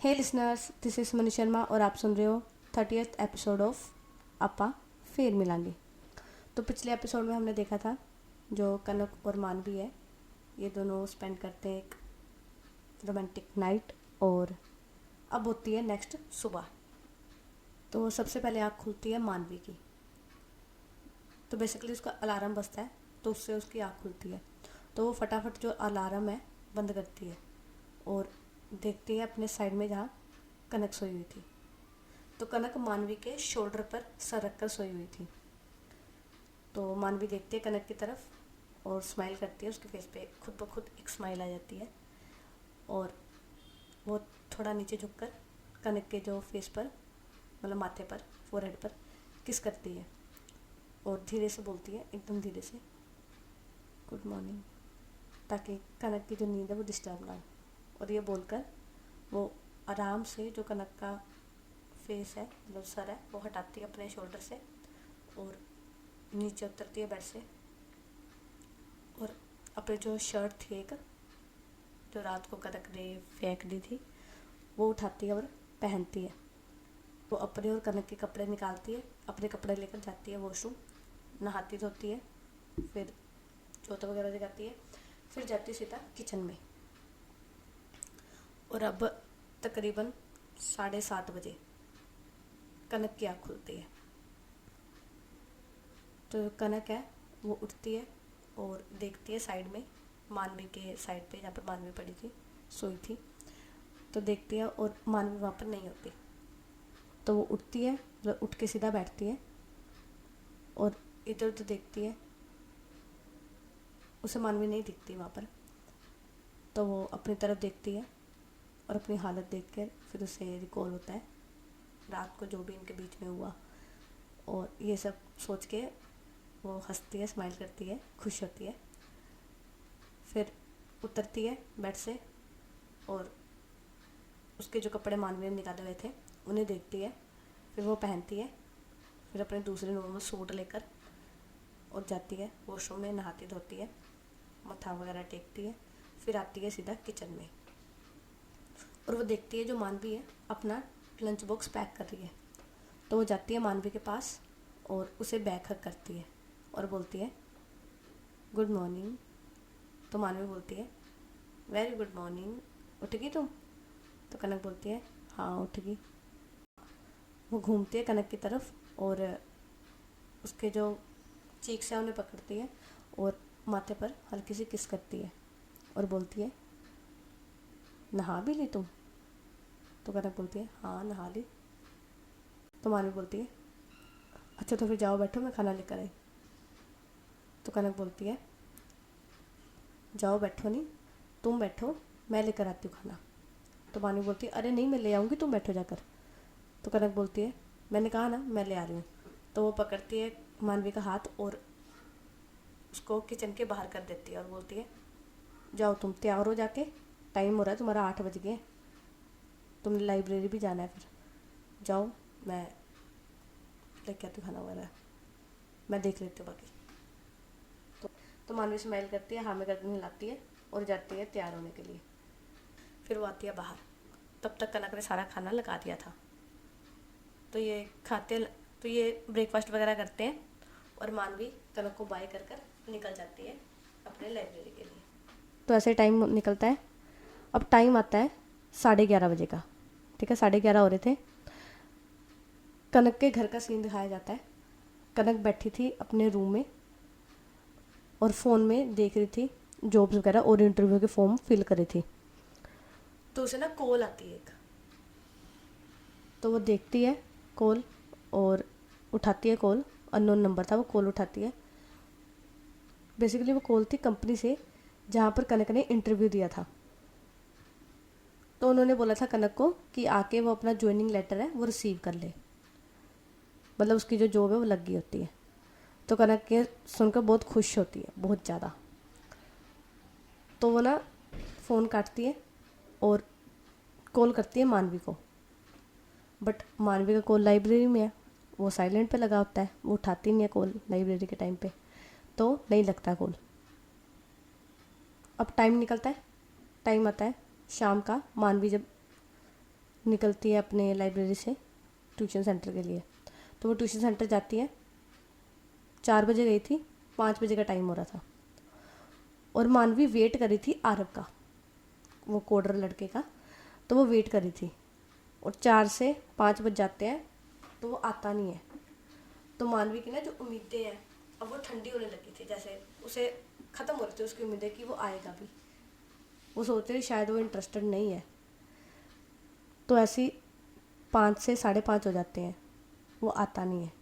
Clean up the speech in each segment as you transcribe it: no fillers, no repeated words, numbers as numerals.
Hey listeners, this is Manish Sharma और आप सुन रहे हो 30th एपिसोड ऑफ आपा फिर मिलांगे। तो पिछले एपिसोड में हमने देखा था जो कनक और मानवी है, ये दोनों स्पेंड करते हैं एक रोमांटिक नाइट। और अब होती है नेक्स्ट सुबह। तो सबसे पहले आँख खुलती है मानवी की। तो बेसिकली उसका अलार्म बजता है तो उससे उसकी आँख खुलती है। तो वो फटाफट जो अलार्म है बंद करती है और देखती है अपने साइड में जहाँ कनक सोई हुई थी। तो कनक मानवी के शोल्डर पर सर रखकर सोई हुई थी। तो मानवी देखती है कनक की तरफ और स्माइल करती है। उसके फेस पे खुद ब खुद एक स्माइल आ जाती है और वो थोड़ा नीचे झुककर कनक के जो फेस पर, मतलब माथे पर, फोरहेड पर किस करती है और धीरे से बोलती है, एकदम धीरे से, गुड मॉर्निंग, ताकि कनक की जो नींद है वो डिस्टर्ब ना हो। और ये बोलकर वो आराम से जो कनक का फेस है, मतलब सर है, वो हटाती है अपने शोल्डर से और नीचे उतरती है बेड से और अपने जो शर्ट थी एक, जो रात को कनक ने फेंक दी थी, वो उठाती है और पहनती है। वो अपने और कनक के कपड़े निकालती है, अपने कपड़े लेकर जाती है वॉशरूम, नहाती धोती है, फिर जोता वगैरह जगाती है, फिर जाती है सीधा किचन में। और अब तकरीबन 7:30 बजे कनक की आँख खुलती है। तो कनक है वो उठती है और देखती है साइड में, मानवी के साइड पे जहाँ पर मानवी पड़ी थी, सोई थी। तो देखती है और मानवी वहाँ पर नहीं होती। तो वो उठती है, मतलब उठ के सीधा बैठती है और इधर उधर देखती है, उसे मानवी नहीं दिखती वहाँ पर। तो वो अपनी तरफ देखती है और अपनी हालत देखकर फिर उसे रिकॉल होता है रात को जो भी इनके बीच में हुआ। और ये सब सोच के वो हंसती है, स्माइल करती है, खुश होती है। फिर उतरती है बेड से और उसके जो कपड़े मानवी ने निकाले हुए थे उन्हें देखती है, फिर वो पहनती है, फिर अपने दूसरे नॉर्मल सूट लेकर और जाती है वॉशरूम में, नहाती धोती है, मत्था वगैरह टेकती है, फिर आती है सीधा किचन में। और वो देखती है जो मानवी है अपना लंच बॉक्स पैक कर रही है। तो वो जाती है मानवी के पास और उसे बैक हक करती है और बोलती है, गुड मॉर्निंग। तो मानवी बोलती है, वेरी गुड मॉर्निंग, उठ गई तुम? तो कनक बोलती है, हाँ उठ गई। वो घूमती है कनक की तरफ और उसके जो चीक्स हैं उन्हें पकड़ती है और माथे पर हल्की सी किस करती है और बोलती है, नहा भी ली तुम? तो कनक बोलती है, हाँ नहा ली। तो मानवी बोलती है, अच्छा तो फिर जाओ बैठो, मैं खाना लेकर आई। तो कनक बोलती है, जाओ बैठो नहीं, तुम बैठो, मैं लेकर आती हूँ खाना। तो मानवी बोलती है, अरे नहीं मैं ले आऊँगी, तुम बैठो जाकर। तो कनक बोलती है, मैंने कहा ना मैं ले आ रही हूँ। तो वो पकड़ती है मानवी का हाथ और उसको किचन के बाहर कर देती है और बोलती है, जाओ तुम तैयार हो जाके, टाइम हो रहा है तुम्हारा, 8 बज गए, तुमने लाइब्रेरी भी जाना है, फिर जाओ, मैं लेके आती हूँ खाना वगैरह, मैं देख लेती हूँ बाकी। तो मानवी स्माइल करती है, हाँ में गर्दन हिलाती है और जाती है तैयार होने के लिए। फिर वो आती है बाहर। तब तक कनक ने सारा खाना लगा दिया था। तो ये खाते, तो ये ब्रेकफास्ट वगैरह करते हैं और मानवी कनक को बाय कर कर निकल जाती है अपने लाइब्रेरी के लिए। तो ऐसे टाइम निकलता है। अब टाइम आता है 11:30 बजे का। ठीक है, 11:30 हो रहे थे। कनक के घर का सीन दिखाया जाता है। कनक बैठी थी अपने रूम में और फ़ोन में देख रही थी जॉब्स वगैरह और इंटरव्यू के फॉर्म फिल करे थी। तो उसे ना कॉल आती है एक। तो वो देखती है कॉल और उठाती है कॉल। अननोन नंबर था, वो कॉल उठाती है। बेसिकली वो कॉल थी कंपनी से जहाँ पर कनक ने इंटरव्यू दिया था। तो उन्होंने बोला था कनक को कि आके वो अपना ज्वाइनिंग लेटर है वो रिसीव कर ले, मतलब उसकी जो जॉब है वो लग गई होती है। तो कनक ये सुनकर बहुत खुश होती है, बहुत ज़्यादा। तो वो ना फ़ोन काटती है और कॉल करती है मानवी को। बट मानवी का कॉल लाइब्रेरी में है, वो साइलेंट पे लगा होता है, वो उठाती नहीं है कॉल लाइब्रेरी के टाइम पे, तो नहीं लगता कॉल। अब टाइम निकलता है, टाइम आता है शाम का। मानवी जब निकलती है अपने लाइब्रेरी से ट्यूशन सेंटर के लिए। तो वो ट्यूशन सेंटर जाती है, 4 बजे गई थी, 5 बजे का टाइम हो रहा था, और मानवी वेट कर रही थी आरव का, वो कोडर लड़के का। तो वो वेट कर रही थी, और 4 से 5 बज जाते हैं तो वो आता नहीं है। तो मानवी की ना जो उम्मीदें हैं अब वो ठंडी होने लगी थी, जैसे उसे ख़त्म हो रही थी उसकी उम्मीदें कि वो आएगा भी। वो सोचते थे शायद वो इंटरेस्टेड नहीं है। तो ऐसी 5 से 5:30 हो जाते हैं, वो आता नहीं है।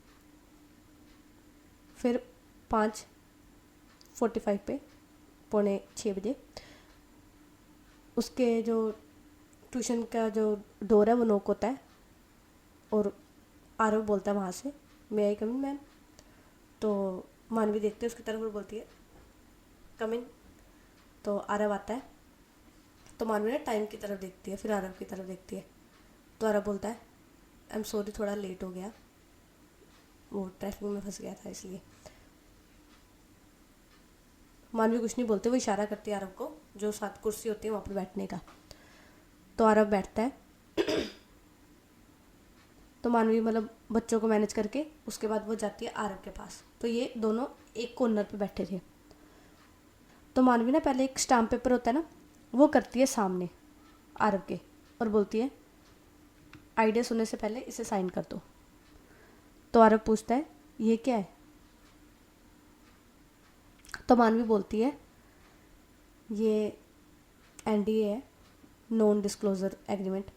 फिर 5:45 पे, 5:45 उसके जो ट्यूशन का जो डोर है वो नॉक होता है, और आरव बोलता है वहाँ से, मे आई कम इन मैम। तो मानवी देखते है उसकी तरफ और बोलती है कम इन। तो आरव आता है, तो मानवी ना टाइम की तरफ देखती है, फिर आरव की तरफ देखती है। तो आरव बोलता है आई एम सॉरी, थोड़ा लेट हो गया, वो ट्रैफिक में फंस गया था इसलिए। मानवी कुछ नहीं बोलते, वो इशारा करती है आरव को, जो साथ कुर्सी होती है वहाँ पर बैठने का। तो आरव बैठता है। तो मानवी मतलब बच्चों को मैनेज करके उसके बाद वो जाती है आरव के पास। तो ये दोनों एक कॉर्नर पे बैठे थे। तो मानवी ना पहले एक स्टाम्प पेपर होता है ना, वो करती है सामने आरव के, और बोलती है आइडिया सुनने से पहले इसे साइन कर दो। तो आरव पूछता है ये क्या है। तो मानवी बोलती है ये एनडीए है, नॉन डिस्क्लोजर एग्रीमेंट।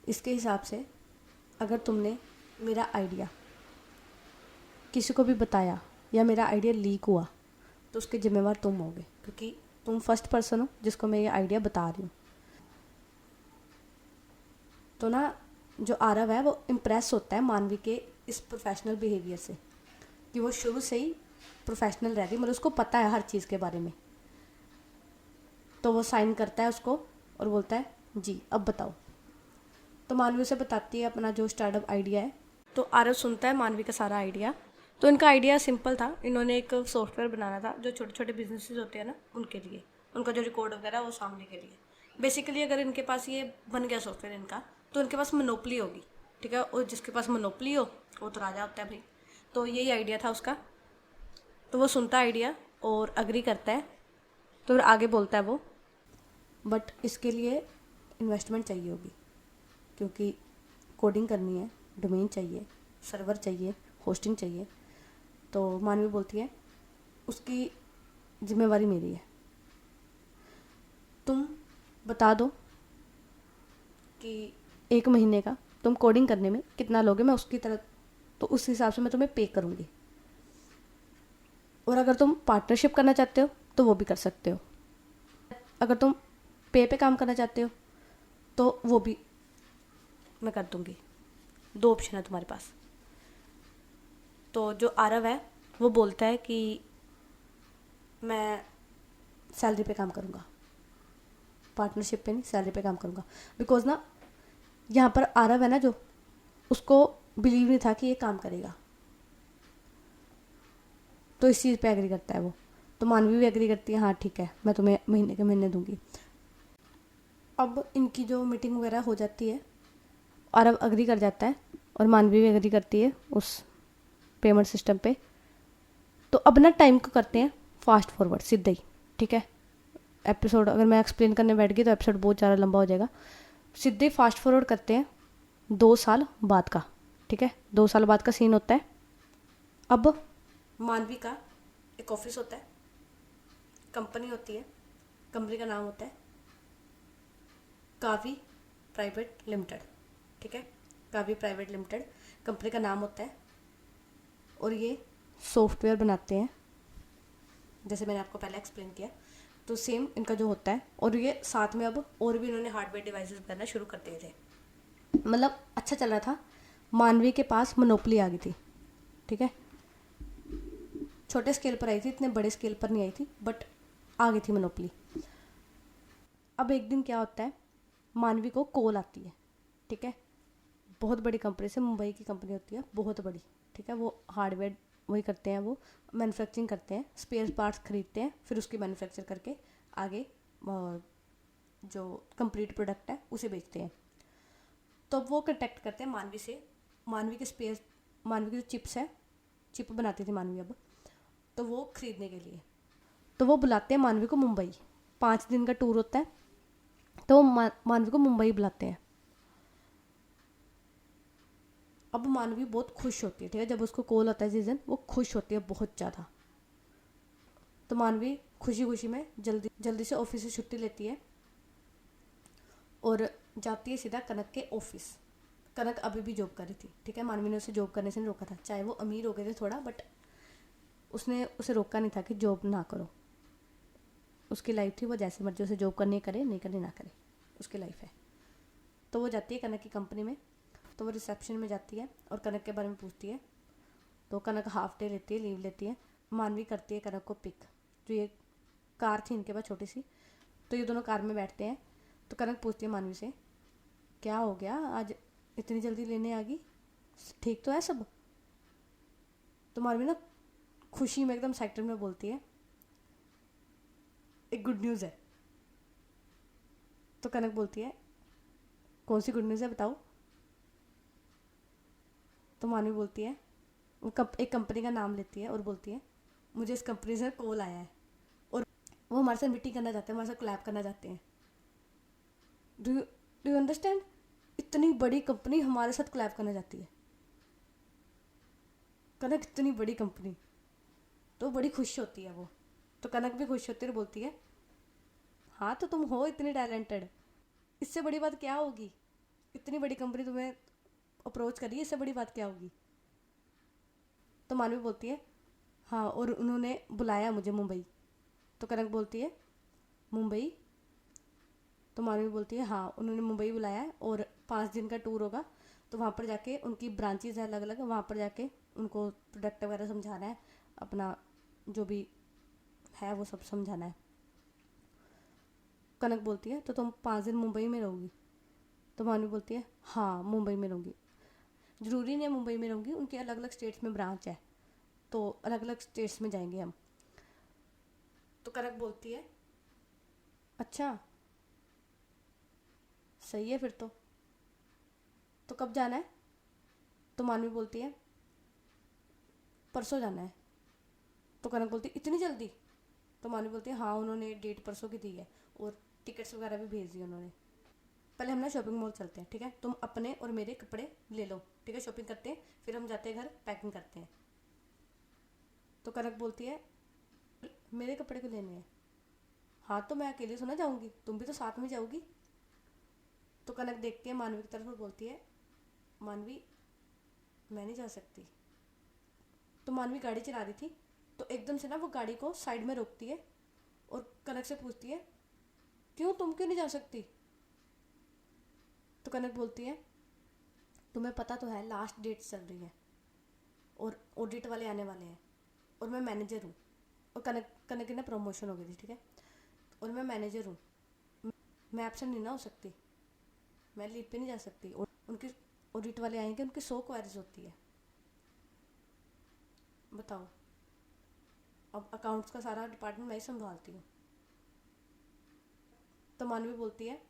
इसके हिसाब से अगर तुमने मेरा आइडिया किसी को भी बताया या मेरा आइडिया लीक हुआ तो उसके जिम्मेवार तुम होगे, क्योंकि तुम फर्स्ट पर्सन हो जिसको मैं ये आइडिया बता रही हूँ। तो ना जो आरव है वो इम्प्रेस होता है मानवी के इस प्रोफेशनल बिहेवियर से, कि वो शुरू से ही प्रोफेशनल रह रही, मतलब उसको पता है हर चीज़ के बारे में। तो वो साइन करता है उसको और बोलता है जी अब बताओ। तो मानवी उसे बताती है अपना जो स्टार्टअप आइडिया है। तो आरव सुनता है मानवी का सारा आइडिया। तो इनका आइडिया सिंपल था, इन्होंने एक सॉफ्टवेयर बनाना था जो छोटे छोटे बिजनेसेस होते हैं ना उनके लिए, उनका जो रिकॉर्ड वगैरह वो सामने के लिए। बेसिकली अगर इनके पास ये बन गया सॉफ्टवेयर इनका, तो इनके पास मोनोपली होगी, ठीक है। और जिसके पास मोनोपली हो वो तो राजा होता है भाई। तो यही आइडिया था उसका। तो वो सुनता आइडिया और अग्री करता है। तो फिर आगे बोलता है वो, बट इसके लिए इन्वेस्टमेंट चाहिए होगी, क्योंकि कोडिंग करनी है, डोमेन चाहिए, सर्वर चाहिए, होस्टिंग चाहिए। तो मानवी बोलती है उसकी जिम्मेवारी मेरी है, तुम बता दो कि 1 महीने का तुम कोडिंग करने में कितना लोगे, मैं उसकी तरह, तो उस हिसाब से मैं तुम्हें पे करूँगी। और अगर तुम पार्टनरशिप करना चाहते हो तो वो भी कर सकते हो। अगर तुम पे काम करना चाहते हो तो वो भी मैं कर दूँगी। 2 ऑप्शन है तुम्हारे पास। तो जो आरव है वो बोलता है कि मैं सैलरी पे काम करूँगा, पार्टनरशिप पे नहीं, सैलरी पे काम करूँगा। बिकॉज ना यहाँ पर आरव है ना, जो उसको बिलीव नहीं था कि ये काम करेगा, तो इस चीज़ पे एग्री करता है वो। तो मानवी भी एग्री करती है, हाँ ठीक है मैं तुम्हें महीने के महीने दूंगी। अब इनकी जो मीटिंग वगैरह हो जाती है, आरव अग्री कर जाता है और मानवी भी एग्री करती है उस पेमेंट सिस्टम पे। तो अब ना टाइम को करते हैं फास्ट फॉरवर्ड सीधे ही, ठीक है। एपिसोड अगर मैं एक्सप्लेन करने बैठ गई तो एपिसोड बहुत ज़्यादा लंबा हो जाएगा। सीधे ही फास्ट फॉरवर्ड करते हैं 2 साल बाद का, ठीक है। 2 साल बाद का सीन होता है। अब मानवी का एक ऑफिस होता है, कंपनी होती है, कंपनी का नाम होता है कावी प्राइवेट लिमिटेड, ठीक है। कावी प्राइवेट लिमिटेड कंपनी का नाम होता है, और ये सॉफ्टवेयर बनाते हैं जैसे मैंने आपको पहले एक्सप्लेन किया। तो सेम इनका जो होता है, और ये साथ में अब और भी इन्होंने हार्डवेयर डिवाइसेस बनाना शुरू कर दिए थे। मतलब अच्छा चल रहा था। मानवी के पास मोनोपली आ गई थी, ठीक है। छोटे स्केल पर आई थी, इतने बड़े स्केल पर नहीं आई थी, बट आ गई थी मोनोपली। अब एक दिन क्या होता है, मानवी को कॉल आती है, ठीक है। बहुत बड़ी कंपनी से, मुंबई की कंपनी होती है बहुत बड़ी, ठीक है। वो हार्डवेयर वही करते हैं, वो मैन्युफैक्चरिंग करते हैं, स्पेयर पार्ट्स खरीदते हैं, फिर उसकी मैन्युफैक्चर करके आगे जो कंप्लीट प्रोडक्ट है उसे बेचते हैं। तो अब वो कांटेक्ट करते हैं मानवी से, मानवी के स्पेस, मानवी की जो चिप्स है, चिप बनाती थी मानवी अब, तो वो खरीदने के लिए। तो वो बुलाते हैं मानवी को मुंबई, 5 दिन का टूर होता है, तो वो मानवी को मुंबई बुलाते हैं। अब मानवी बहुत खुश होती है, ठीक है, जब उसको कॉल आता है जिस दिन, वो खुश होती है बहुत ज़्यादा। तो मानवी खुशी खुशी में जल्दी जल्दी से ऑफिस से छुट्टी लेती है और जाती है सीधा कनक के ऑफिस। कनक अभी भी जॉब कर रही थी, ठीक है, मानवी ने उसे जॉब करने से नहीं रोका था, चाहे वो अमीर हो गए थे थोड़ा, बट उसने उसे रोका नहीं था कि जॉब ना करो। उसकी लाइफ थी, वो जैसे मर्जी उसे जॉब करनी करे, नहीं करनी ना करे, उसकी लाइफ है। तो वो जाती है कनक की कंपनी में, तो वो रिसेप्शन में जाती है और कनक के बारे में पूछती है। तो कनक हाफ डे लेती है, लीव लेती है। मानवी करती है कनक को पिक, जो ये कार थी इनके पास छोटी सी, तो ये दोनों कार में बैठते हैं। तो कनक पूछती है मानवी से, क्या हो गया आज इतनी जल्दी लेने आ गई, ठीक तो है सब? तो मानवी ना खुशी में एकदम एक्साइटेड में बोलती है, एक गुड न्यूज़ है। तो कनक बोलती है, कौन सी गुड न्यूज़ है बताओ? तो मानवी बोलती है, वो एक कंपनी का नाम लेती है और बोलती है, मुझे इस कंपनी से कॉल आया है और वो हमारे साथ मीटिंग करना चाहते हैं, हमारे साथ कोलैब करना चाहते हैं। Do you understand? इतनी बड़ी कंपनी हमारे साथ कोलैब करना चाहती है। कनक इतनी बड़ी कंपनी, तो बड़ी खुश होती है वो। तो कनक भी खुश होती है और बोलती है, हाँ तो तुम हो इतनी टैलेंटेड, इससे बड़ी बात क्या होगी? इतनी बड़ी कंपनी तुम्हें अप्रोच करी, इससे बड़ी बात क्या होगी? तो मानवी बोलती है, हाँ और उन्होंने बुलाया मुझे मुंबई। तो कनक बोलती है, मुंबई? तो मानवी बोलती है, हाँ उन्होंने मुंबई बुलाया है और 5 दिन का टूर होगा, तो वहाँ पर जाके उनकी ब्रांचेज है अलग अलग, वहाँ पर जाके उनको प्रोडक्ट वगैरह समझाना है, अपना जो भी है वो सब समझाना है। कनक बोलती है, तो तुम 5 दिन मुंबई में रहोगी? तो मानवी बोलती है, हाँ मुंबई में रहूँगी। ज़रूरी नहीं है मुंबई में रहूँगी, उनके अलग अलग स्टेट्स में ब्रांच है, तो अलग अलग स्टेट्स में जाएंगे हम। तो कनक बोलती है, अच्छा सही है फिर तो कब जाना है? तो मानवी बोलती है, परसों जाना है। तो कनक बोलती है, इतनी जल्दी? तो मानवी बोलती है, हाँ उन्होंने डेट परसों की दी है और टिकट्स वगैरह भी भेज दी उन्होंने। पहले हम ना शॉपिंग मॉल चलते हैं, ठीक है, तुम अपने और मेरे कपड़े ले लो, ठीक है, शॉपिंग करते हैं, फिर हम जाते हैं घर, पैकिंग करते हैं। तो कनक बोलती है, मेरे कपड़े क्यों लेने हैं? हाँ तो मैं अकेले थोड़ा जाऊँगी, तुम भी तो साथ में जाओगी। तो कनक देखती है मानवी की तरफ और बोलती है, मानवी मैं नहीं जा सकती। तो मानवी गाड़ी चला रही थी, तो एकदम से ना वो गाड़ी को साइड में रोकती है और कनक से पूछती है, क्यों, तुम क्यों नहीं जा सकती? तो कनक बोलती है, तुम्हें पता तो है लास्ट डेट चल रही है और ऑडिट वाले आने वाले हैं और मैं मैनेजर हूँ, और कनक कनक की ना प्रमोशन हो गई थी, ठीक है, और मैं मैनेजर हूँ, मैं एब्सेंट नहीं ना हो सकती, मैं लीव पे नहीं जा सकती, और उनके ऑडिट वाले आएंगे, उनकी 100 क्वारीज होती है, बताओ। अब अकाउंट्स का सारा डिपार्टमेंट मैं ही संभालती हूँ। तो मानवी बोलती है,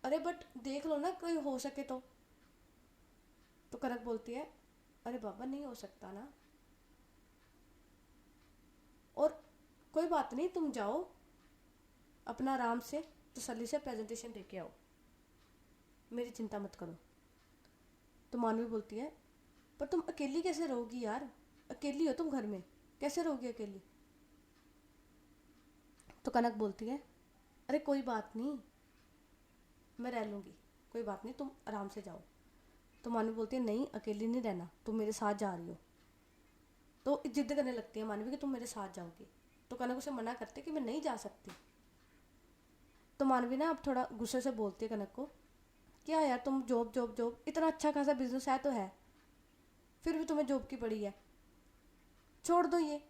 अरे बट देख लो ना कोई हो सके तो कनक बोलती है, अरे बाबा नहीं हो सकता ना, और कोई बात नहीं, तुम जाओ अपना आराम से तसल्ली से प्रेजेंटेशन देके आओ, मेरी चिंता मत करो। तो मानवी बोलती है, पर तुम अकेली कैसे रहोगी यार, अकेली हो तुम घर में, कैसे रहोगी अकेली? तो कनक बोलती है, अरे कोई बात नहीं, मैं रह लूँगी, कोई बात नहीं, तुम आराम से जाओ। तो मानवी बोलती है, नहीं अकेली नहीं रहना, तुम मेरे साथ जा रही हो। तो जिद करने लगती है मानवी कि तुम मेरे साथ जाओगी। तो कनक उसे मना करते कि मैं नहीं जा सकती। तो मानवी ना अब थोड़ा गुस्से से बोलती है कनक को, क्या यार तुम जॉब जॉब जॉब, इतना अच्छा खासा बिजनेस है तो है, फिर भी तुम्हें जॉब की पड़ी है, छोड़ दो ये,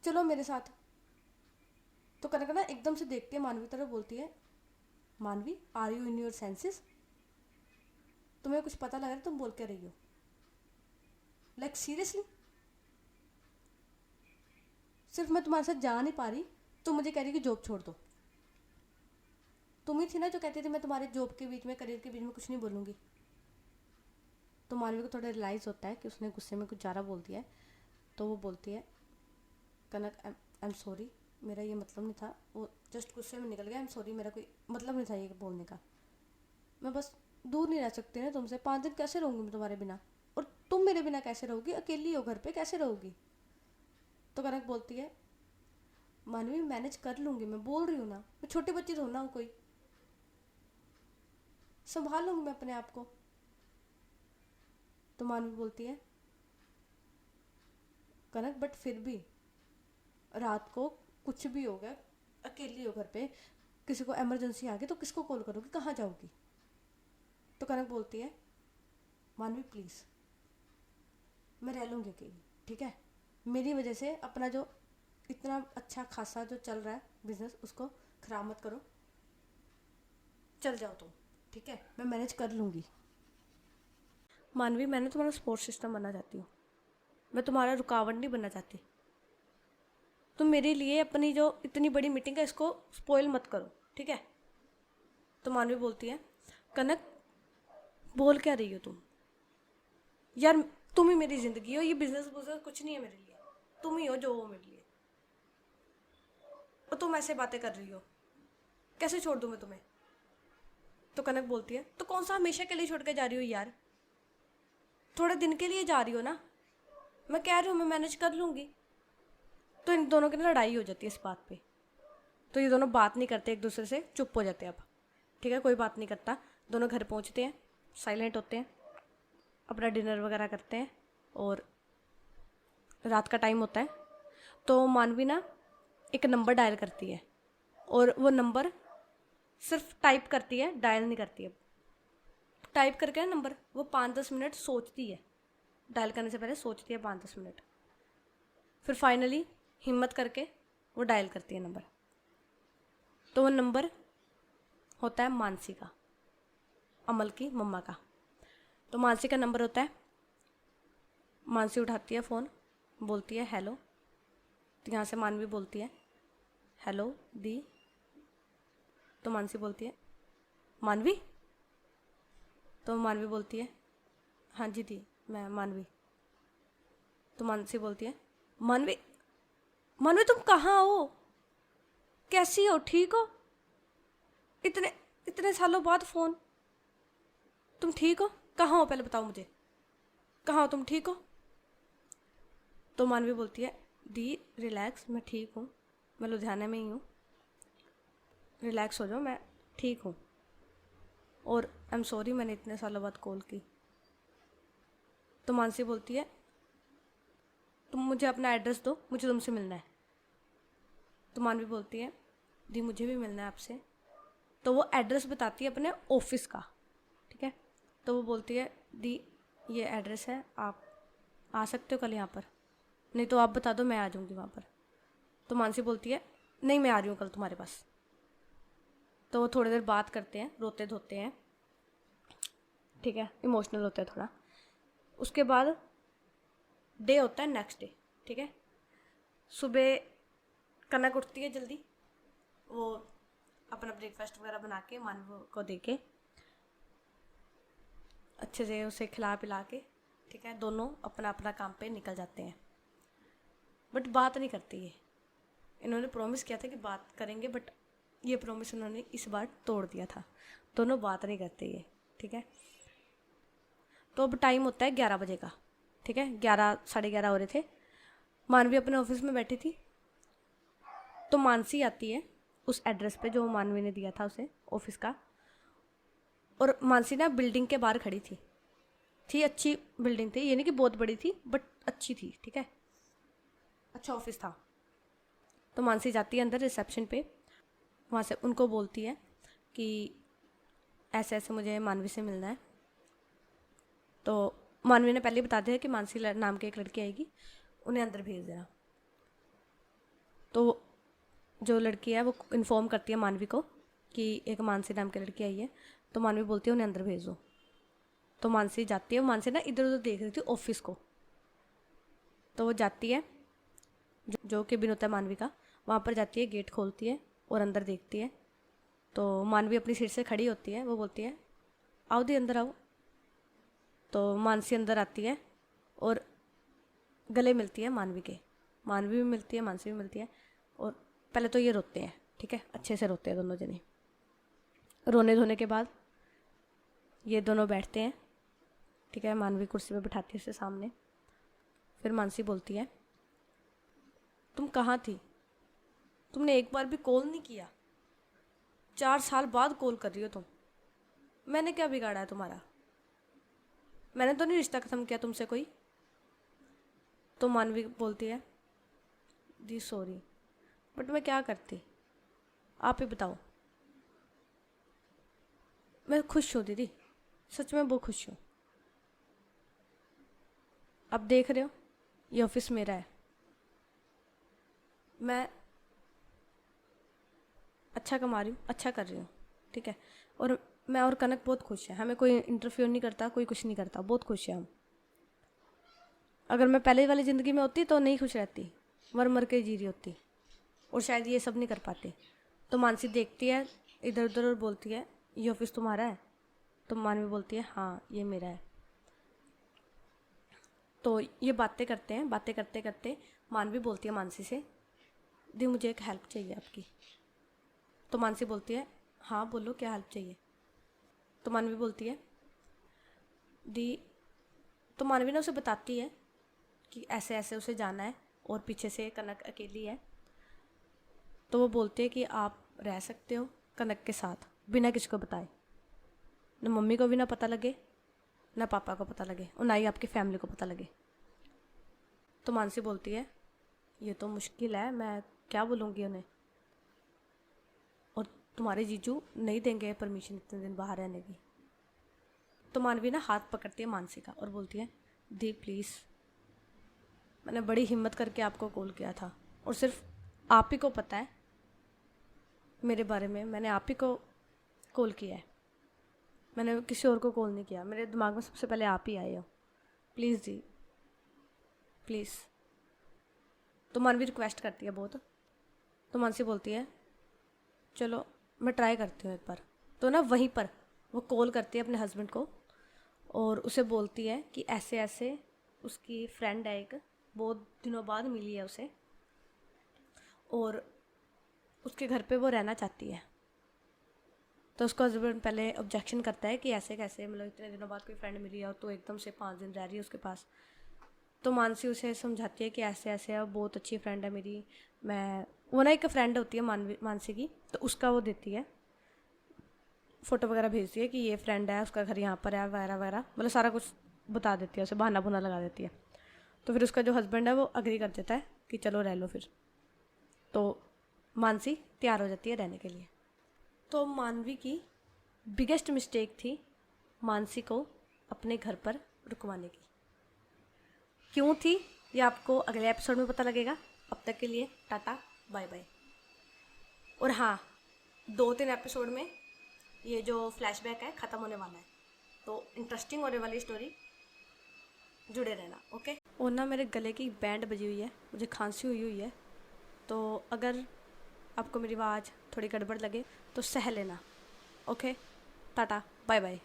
चलो मेरे साथ। तो कनक ना एकदम से देखती है मानवी की तरफ, बोलती है, Manvi are you in your senses? तुम्हें कुछ पता लग रहा है तुम बोल के रही हो? लाइक सीरियसली, सिर्फ मैं तुम्हारे साथ जा नहीं पा रही, तुम मुझे कह रही कि जॉब छोड़ दो। तुम ही थी ना जो कहती थी मैं तुम्हारे जॉब के बीच में, करियर के बीच में कुछ नहीं बोलूँगी। तो मानवी को थोड़ा रियलाइज़ होता है कि उसने गुस्से में कुछ ज़्यादा बोल दिया है। तो वो बोलती है, कनक आई एम सॉरी, मेरा ये मतलब नहीं था, वो जस्ट गुस्से में निकल गया, आई एम सॉरी, मेरा कोई मतलब नहीं था ये बोलने का। मैं बस दूर नहीं रह सकती ना तुमसे, 5 दिन कैसे रहूँगी मैं तुम्हारे बिना, और तुम मेरे बिना कैसे रहोगी, अकेली हो घर पे, कैसे रहोगी। तो कनक बोलती है, मानवी मैनेज कर लूँगी, मैं बोल रही हूँ ना, मैं छोटी बच्ची तो ना हूँ कोई, संभाल लूँगी मैं अपने आप को। तो मानवी बोलती है, कनक बट फिर भी रात को कुछ भी हो गया, अकेली हो घर पे, किसी को इमरजेंसी आ गई तो किसको कॉल करोगी, कहाँ जाओगी। तो कनक बोलती है, मानवी प्लीज़ मैं रह लूँगी अकेली, ठीक है, मेरी वजह से अपना जो इतना अच्छा खासा जो चल रहा है बिजनेस उसको खराब मत करो, चल जाओ तुम, ठीक है, मैं मैनेज कर लूँगी। मानवी मैंने तुम्हारा सपोर्ट सिस्टम बनना चाहती हूँ, मैं तुम्हारा रुकावट नहीं बनना चाहती। तुम मेरे लिए अपनी जो इतनी बड़ी मीटिंग है इसको स्पॉइल मत करो, ठीक है। तो मानवी बोलती है, कनक बोल क्या रही हो तुम यार, तुम ही मेरी ज़िंदगी हो, ये बिजनेस कुछ नहीं है मेरे लिए, तुम ही हो जो हो मेरे लिए, और तुम ऐसे बातें कर रही हो, कैसे छोड़ दूँ मैं तुम्हें। तो कनक बोलती है, तो कौन सा हमेशा के लिए छोड़ के जा रही हो यार, थोड़े दिन के लिए जा रही हो ना, मैं कह रही हूँ मैं मैनेज कर लूँगी। तो इन दोनों की ना लड़ाई हो जाती है इस बात पे। तो ये दोनों बात नहीं करते एक दूसरे से, चुप हो जाते हैं अब, ठीक है, कोई बात नहीं करता। दोनों घर पहुँचते हैं, साइलेंट होते हैं, अपना डिनर वगैरह करते हैं, और रात का टाइम होता है। तो मानवी ना एक नंबर डायल करती है, और वो नंबर सिर्फ टाइप करती है, डायल नहीं करती है। टाइप करके ना नंबर वो 5-10 मिनट सोचती है, डायल करने से पहले सोचती है 5-10 मिनट, फिर फाइनली हिम्मत करके वो डायल करती है नंबर। तो वो नंबर होता है मानसी का, अमल की मम्मा का। तो मानसी का नंबर होता है, मानसी उठाती है फ़ोन, बोलती है हेलो। तो यहाँ से मानवी बोलती है, हेलो दी। तो मानसी बोलती है, मानवी। तो मानवी बोलती है, हाँ जी दी, मैं मानवी। तो मानसी बोलती है, मानवी, मानवी तुम कहाँ हो, कैसी हो, ठीक हो, इतने इतने सालों बाद फ़ोन, तुम ठीक हो, कहाँ हो पहले बताओ मुझे, कहाँ हो तुम, ठीक हो। तो मानवी बोलती है, दी रिलैक्स, मैं ठीक हूँ, मैं लुधियाना में ही हूँ, रिलैक्स हो जाओ, मैं ठीक हूँ, और आई एम सॉरी मैंने इतने सालों बाद कॉल की। तो मानसी बोलती है, तुम मुझे अपना एड्रेस दो, मुझे तुमसे मिलना है। तो मानवी बोलती है, दी मुझे भी मिलना है आपसे। तो वो एड्रेस बताती है अपने ऑफिस का, ठीक है। तो वो बोलती है, दी ये एड्रेस है, आप आ सकते हो कल यहाँ पर, नहीं तो आप बता दो, मैं आ जाऊँगी वहाँ पर। तो मानसी बोलती है, नहीं मैं आ रही हूँ कल तुम्हारे पास। तो वो थोड़ी देर बात करते हैं, रोते धोते हैं, ठीक है, इमोशनल होते हैं थोड़ा। उसके बाद डे होता है नेक्स्ट डे, ठीक है। सुबह कनक उठती है जल्दी, वो अपना ब्रेकफास्ट वगैरह बना के मानव को दे के अच्छे से उसे खिला पिला के, ठीक है, दोनों अपना अपना काम पे निकल जाते हैं। बट बात नहीं करती है, इन्होंने प्रॉमिस किया था कि बात करेंगे, बट ये प्रॉमिस उन्होंने इस बार तोड़ दिया था, दोनों बात नहीं करते ये, ठीक है। तो अब टाइम होता है 11 बजे का, ठीक है, 11 साढ़े 11 हो रहे थे। मानवी अपने ऑफिस में बैठी थी, तो मानसी आती है उस एड्रेस पे जो मानवी ने दिया था उसे, ऑफिस का। और मानसी ना बिल्डिंग के बाहर खड़ी थी अच्छी बिल्डिंग थी, ये नहीं कि बहुत बड़ी थी, बट अच्छी थी, ठीक है, अच्छा ऑफिस था। तो मानसी जाती है अंदर रिसेप्शन पे, वहाँ से उनको बोलती है कि ऐसे ऐसे मुझे मानवी से मिलना है। तो मानवी ने पहले बता दिया कि मानसी नाम की एक लड़की आएगी, उन्हें अंदर भेज देना। तो जो लड़की है वो इन्फॉर्म करती है मानवी को कि एक मानसी नाम की लड़की आई है। तो मानवी बोलती है उन्हें अंदर भेज दो। तो मानसी जाती है, वो मानसी ना इधर उधर देख रही थी ऑफिस को। तो वो जाती है, जो केबिन होता है मानवी का, वहाँ पर जाती है, गेट खोलती है और अंदर देखती है। तो मानवी अपनी सीट से खड़ी होती है, वो बोलती है, आओ दी अंदर आओ। तो मानसी अंदर आती है और गले मिलती है मानवी के। मानवी भी मिलती है, मानसी भी मिलती है। और पहले तो ये रोते हैं, ठीक है, अच्छे से रोते हैं दोनों जने। रोने धोने के बाद ये दोनों बैठते हैं, ठीक है। मानवी कुर्सी पे बिठाती है उसके सामने। फिर मानसी बोलती है, तुम कहाँ थी? तुमने एक बार भी कॉल नहीं किया। 4 साल बाद कॉल कर रही हो तुम। मैंने क्या बिगाड़ा है तुम्हारा? मैंने तो नहीं रिश्ता ख़त्म किया तुमसे कोई। तो मानवी बोलती है, दी सॉरी, बट मैं क्या करती, आप ही बताओ। मैं खुश हूँ दीदी, सच में बहुत खुश हूँ। अब देख रहे हो ये ऑफिस मेरा है, मैं अच्छा कमा रही हूँ, अच्छा कर रही हूँ, ठीक है। और मैं और कनक बहुत खुश है, हमें कोई इंटरफेयर नहीं करता, कोई कुछ नहीं करता, बहुत खुश है हम। अगर मैं पहले वाली ज़िंदगी में होती तो नहीं खुश रहती, मर मर के जी रही होती, और शायद ये सब नहीं कर पाते। तो मानसी देखती है इधर उधर और बोलती है, ये ऑफिस तुम्हारा है? तो मानवी बोलती है, हाँ ये मेरा है। तो ये बातें करते हैं, बातें करते करते मानवी बोलती है मानसी से, दी मुझे एक हेल्प चाहिए आपकी। तो मानसी बोलती है, हाँ बोलो क्या हेल्प चाहिए। तो मानवी बोलती है, दी, तो मानवी ने उसे बताती है कि ऐसे ऐसे उसे जाना है और पीछे से कनक अकेली है। तो वो बोलते हैं कि आप रह सकते हो कनक के साथ बिना किसको बताए, न मम्मी को भी ना पता लगे, ना पापा को पता लगे, और ना ही आपकी फैमिली को पता लगे। तो मानसी बोलती है, ये तो मुश्किल है, मैं क्या बोलूँगी उन्हें, और तुम्हारे जीजू नहीं देंगे परमिशन इतने दिन बाहर रहने की। तो मानवी ना हाथ पकड़ती है मानसी का और बोलती है, दी प्लीज़, मैंने बड़ी हिम्मत करके आपको कॉल किया था, और सिर्फ आप ही को पता है मेरे बारे में, मैंने आप ही को कॉल किया है, मैंने किसी और को कॉल नहीं किया, मेरे दिमाग में सबसे पहले आप ही आए हो, प्लीज़ दी प्लीज़। तो मानवी रिक्वेस्ट करती है बहुत। तो मानसी बोलती है, चलो मैं ट्राई करती हूँ एक बार। तो ना वहीं पर वो कॉल करती है अपने हस्बैंड को और उसे बोलती है कि ऐसे ऐसे उसकी फ्रेंड है एक, बहुत दिनों बाद मिली है उसे, और उसके घर पे वो रहना चाहती है। तो उसका हस्बैंड पहले ऑब्जेक्शन करता है कि ऐसे कैसे, मतलब इतने दिनों बाद कोई फ्रेंड मिली है और तो एकदम से 5 दिन रह रही है उसके पास। तो मानसी उसे समझाती है कि ऐसे ऐसे है, बहुत अच्छी फ्रेंड है मेरी, मैं, वो ना एक फ्रेंड होती है मानसी की, तो उसका वो देती है, फ़ोटो वगैरह भेजती है कि ये फ्रेंड है, उसका घर यहाँ पर है वगैरह वगैरह, मतलब सारा कुछ बता देती है, उसे बहाना बुना लगा देती है। तो फिर उसका जो हस्बैंड है वो अग्री कर देता है कि चलो रह लो फिर। तो मानसी तैयार हो जाती है रहने के लिए। तो मानवी की बिगेस्ट मिस्टेक थी मानसी को अपने घर पर रुकवाने की। क्यों थी ये आपको अगले एपिसोड में पता लगेगा। अब तक के लिए टाटा बाय बाय। और हाँ, 2-3 एपिसोड में ये जो फ्लैशबैक है ख़त्म होने वाला है, तो इंटरेस्टिंग होने वाली स्टोरी, जुड़े रहना, ओके। और ना मेरे गले की बैंड बजी हुई है, मुझे खांसी हुई हुई है, तो अगर आपको मेरी आवाज़ थोड़ी गड़बड़ लगे तो सह लेना, ओके। Tata bye bye.